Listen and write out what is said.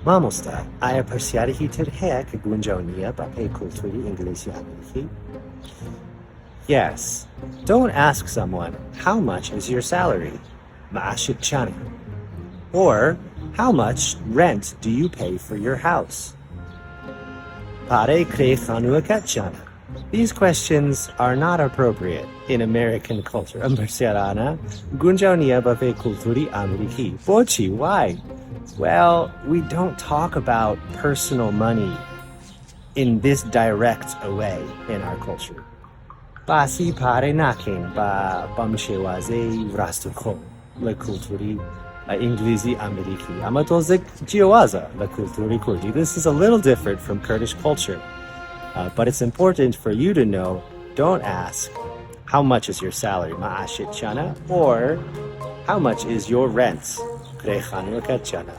مامۆستا ئایا پرسیارێکی تر هەیە کە گونجاو نییە بە پێی کولتوری ئینگلیزی ئەمریکی؟ Yes. Don't ask someone, how much is your salary? معاشت چەندە? Or, how much rent do you pay for your house? پارەی کرێخانووەکەت چەندە? These questions are not appropriate in American culture. ئەم پرسیارانە گونجاو نییە بە پێی کولتوری ئەمریکی. بۆچی؟ Why? Well, we don't talk about personal money in this direct way in our culture. باسی پارەی ناکەین بەم شێوازەی ڕاستەوخۆ لە کولتوری ئینگلیزی ئەمریکی. ئەمە تۆزێک جیاوازە لە کولتوری کوردی. This is a little different from Kurdish culture. But it's important for you to know, don't ask, how much is your salary, معاشت چەندە? Or, how much is your rent, کرێخانووەکەت چەندە?